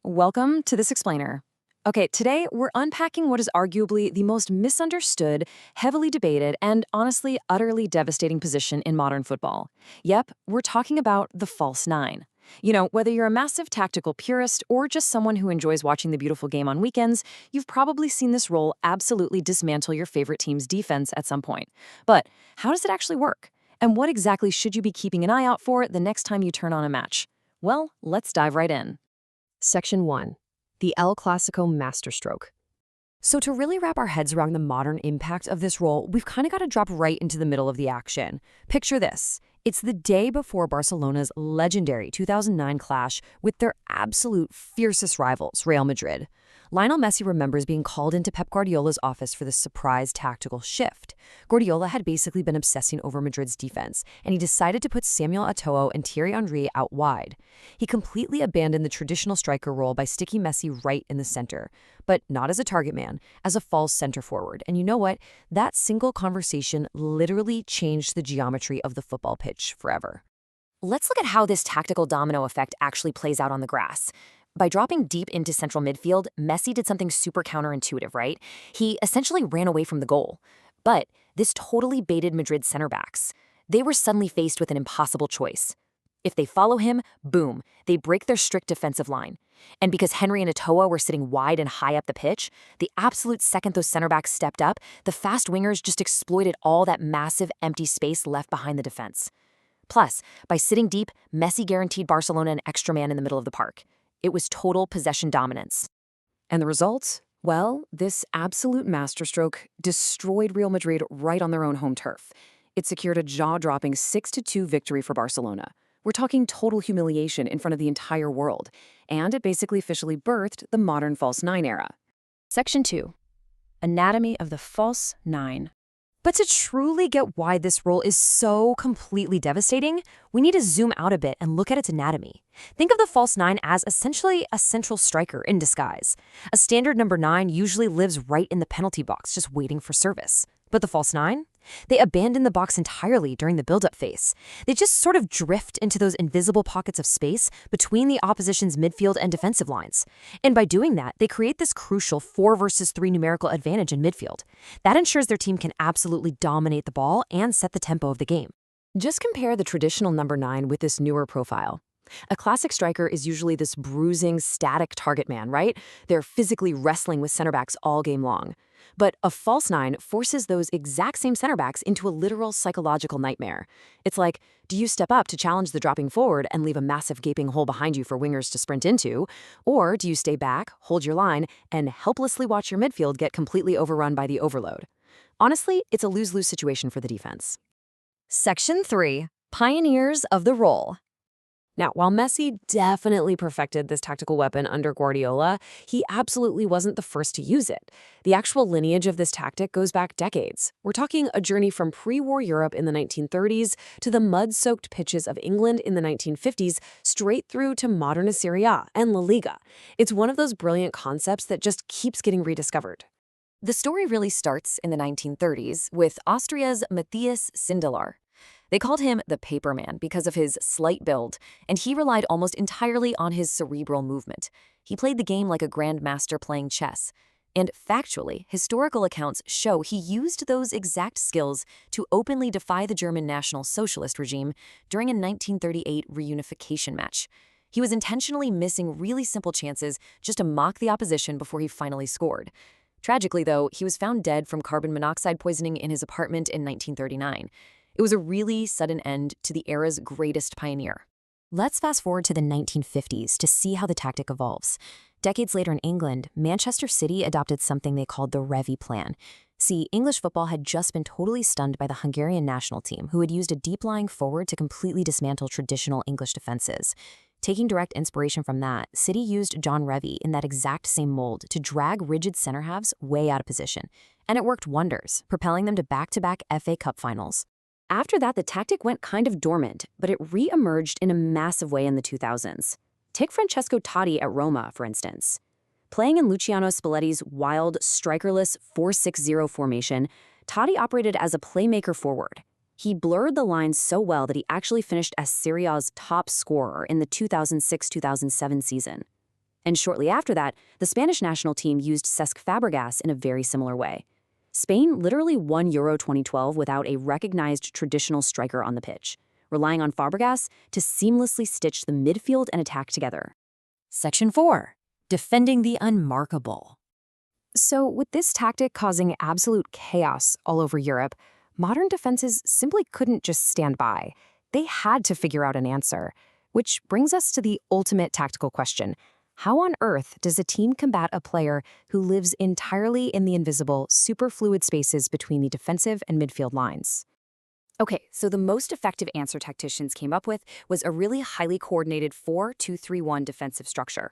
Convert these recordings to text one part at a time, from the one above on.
Welcome to This Explainer. Okay, today we're unpacking what is arguably the most misunderstood, heavily debated, and honestly utterly devastating position in modern football. Yep, we're talking about the false nine. You know, whether you're a massive tactical purist or just someone who enjoys watching the beautiful game on weekends, you've probably seen this role absolutely dismantle your favorite team's defense at some point. But how does it actually work? And what exactly should you be keeping an eye out for the next time you turn on a match? Well, let's dive right in. Section 1. The El Clasico masterstroke. So to really wrap our heads around the modern impact of this role, we've kind of got to drop right into the middle of the action. Picture this. It's the day before Barcelona's legendary 2009 clash with their absolute fiercest rivals, Real Madrid. Lionel Messi remembers being called into Pep Guardiola's office for this surprise tactical shift. Guardiola had basically been obsessing over Madrid's defense, and he decided to put Samuel Eto'o and Thierry Henry out wide. He completely abandoned the traditional striker role by sticking Messi right in the center, but not as a target man, as a false center forward. And you know what? That single conversation literally changed the geometry of the football pitch forever. Let's look at how this tactical domino effect actually plays out on the grass. By dropping deep into central midfield, Messi did something super counterintuitive, right? He essentially ran away from the goal. But this totally baited Madrid's center backs. They were suddenly faced with an impossible choice. If they follow him, boom, they break their strict defensive line. And because Henry and Eto'o were sitting wide and high up the pitch, the absolute second those center backs stepped up, the fast wingers just exploited all that massive empty space left behind the defense. Plus, by sitting deep, Messi guaranteed Barcelona an extra man in the middle of the park. It was total possession dominance. And the result? Well, this absolute masterstroke destroyed Real Madrid right on their own home turf. It secured a jaw-dropping 6-2 victory for Barcelona. We're talking total humiliation in front of the entire world. And it basically officially birthed the modern false nine era. Section 2. Anatomy of the false nine. But to truly get why this role is so completely devastating, we need to zoom out a bit and look at its anatomy. Think of the false nine as essentially a central striker in disguise. A standard number 9 usually lives right in the penalty box, just waiting for service. But the false nine? They abandon the box entirely during the build-up phase. They just sort of drift into those invisible pockets of space between the opposition's midfield and defensive lines. And by doing that, they create this crucial 4 versus 3 numerical advantage in midfield. That ensures their team can absolutely dominate the ball and set the tempo of the game. Just compare the traditional number 9 with this newer profile. A classic striker is usually this bruising, static target man, right? They're physically wrestling with center backs all game long. But a false nine forces those exact same center backs into a literal psychological nightmare. It's like, do you step up to challenge the dropping forward and leave a massive gaping hole behind you for wingers to sprint into? Or do you stay back, hold your line, and helplessly watch your midfield get completely overrun by the overload? Honestly, it's a lose-lose situation for the defense. Section 3. Pioneers of the role. Now, while Messi definitely perfected this tactical weapon under Guardiola, he absolutely wasn't the first to use it. The actual lineage of this tactic goes back decades. We're talking a journey from pre-war Europe in the 1930s to the mud-soaked pitches of England in the 1950s, straight through to modern Serie A and La Liga. It's one of those brilliant concepts that just keeps getting rediscovered. The story really starts in the 1930s with Austria's Matthias Sindelar. They called him the Paperman because of his slight build, and he relied almost entirely on his cerebral movement. He played the game like a grandmaster playing chess. And factually, historical accounts show he used those exact skills to openly defy the German National Socialist regime during a 1938 reunification match. He was intentionally missing really simple chances just to mock the opposition before he finally scored. Tragically, though, he was found dead from carbon monoxide poisoning in his apartment in 1939. It was a really sudden end to the era's greatest pioneer. Let's fast forward to the 1950s to see how the tactic evolves. Decades later in England, Manchester City adopted something they called the Revy Plan. See, English football had just been totally stunned by the Hungarian national team, who had used a deep-lying forward to completely dismantle traditional English defenses. Taking direct inspiration from that, City used John Revy in that exact same mold to drag rigid center halves way out of position. And it worked wonders, propelling them to back-to-back FA Cup finals. After that, the tactic went kind of dormant, but it re-emerged in a massive way in the 2000s. Take Francesco Totti at Roma, for instance. Playing in Luciano Spalletti's wild, strikerless 4-6-0 formation, Totti operated as a playmaker forward. He blurred the lines so well that he actually finished as Serie A's top scorer in the 2006-2007 season. And shortly after that, the Spanish national team used Cesc Fabregas in a very similar way. Spain literally won Euro 2012 without a recognized traditional striker on the pitch, relying on Fabregas to seamlessly stitch the midfield and attack together. Section 4. Defending the unmarkable. So, with this tactic causing absolute chaos all over Europe, modern defenses simply couldn't just stand by. They had to figure out an answer. Which brings us to the ultimate tactical question. How on earth does a team combat a player who lives entirely in the invisible, superfluid spaces between the defensive and midfield lines? Okay, so the most effective answer tacticians came up with was a really highly coordinated 4-2-3-1 defensive structure.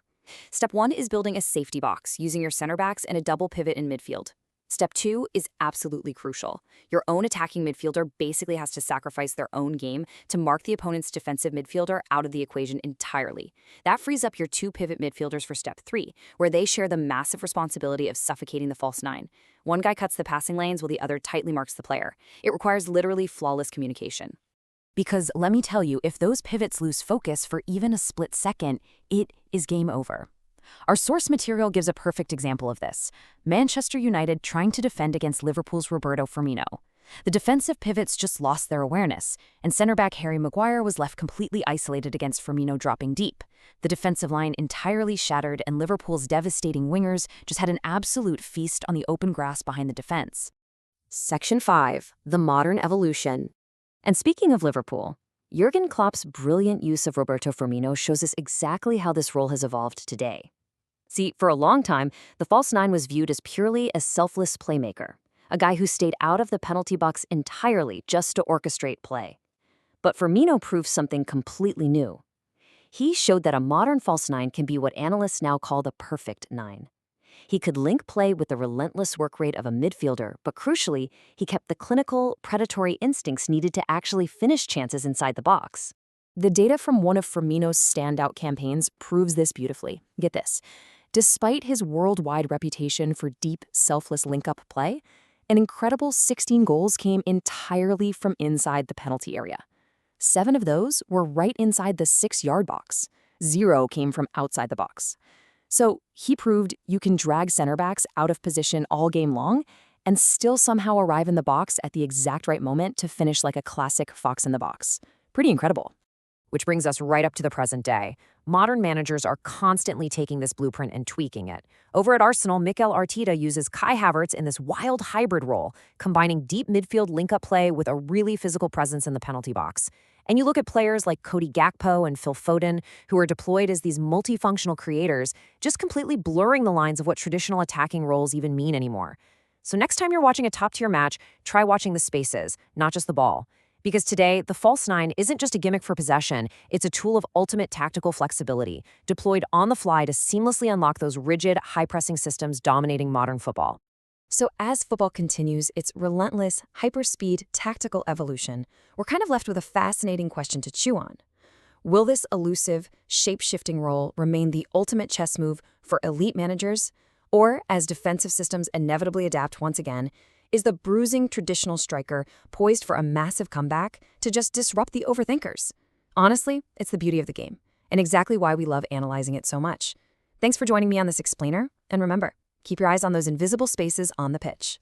Step 1 is building a safety box using your center backs and a double pivot in midfield. Step 2 is absolutely crucial. Your own attacking midfielder basically has to sacrifice their own game to mark the opponent's defensive midfielder out of the equation entirely. That frees up your 2 pivot midfielders for Step 3, where they share the massive responsibility of suffocating the false nine. One guy cuts the passing lanes while the other tightly marks the player. It requires literally flawless communication. Because let me tell you, if those pivots lose focus for even a split second, it is game over. Our source material gives a perfect example of this. Manchester United trying to defend against Liverpool's Roberto Firmino. The defensive pivots just lost their awareness, and center-back Harry Maguire was left completely isolated against Firmino dropping deep. The defensive line entirely shattered, and Liverpool's devastating wingers just had an absolute feast on the open grass behind the defense. Section 5. The Modern Evolution. And speaking of Liverpool, Jurgen Klopp's brilliant use of Roberto Firmino shows us exactly how this role has evolved today. See, for a long time, the false nine was viewed as purely a selfless playmaker, a guy who stayed out of the penalty box entirely just to orchestrate play. But Firmino proved something completely new. He showed that a modern false nine can be what analysts now call the perfect nine. He could link play with the relentless work rate of a midfielder, but crucially, he kept the clinical, predatory instincts needed to actually finish chances inside the box. The data from one of Firmino's standout campaigns proves this beautifully. Get this. Despite his worldwide reputation for deep, selfless link-up play, an incredible 16 goals came entirely from inside the penalty area. 7 of those were right inside the 6-yard box. 0 came from outside the box. So he proved you can drag center backs out of position all game long and still somehow arrive in the box at the exact right moment to finish like a classic fox in the box. Pretty incredible. Which brings us right up to the present day. Modern managers are constantly taking this blueprint and tweaking it. Over at Arsenal, Mikel Arteta uses Kai Havertz in this wild hybrid role, combining deep midfield link-up play with a really physical presence in the penalty box. And you look at players like Cody Gakpo and Phil Foden, who are deployed as these multifunctional creators, just completely blurring the lines of what traditional attacking roles even mean anymore. So next time you're watching a top-tier match, try watching the spaces, not just the ball. Because today, the false nine isn't just a gimmick for possession, it's a tool of ultimate tactical flexibility, deployed on the fly to seamlessly unlock those rigid, high-pressing systems dominating modern football. So as football continues its relentless, hyperspeed, tactical evolution, we're kind of left with a fascinating question to chew on. Will this elusive, shape-shifting role remain the ultimate chess move for elite managers? Or, as defensive systems inevitably adapt once again, is the bruising traditional striker poised for a massive comeback to just disrupt the overthinkers? Honestly, it's the beauty of the game, and exactly why we love analyzing it so much. Thanks for joining me on this explainer, and remember, keep your eyes on those invisible spaces on the pitch.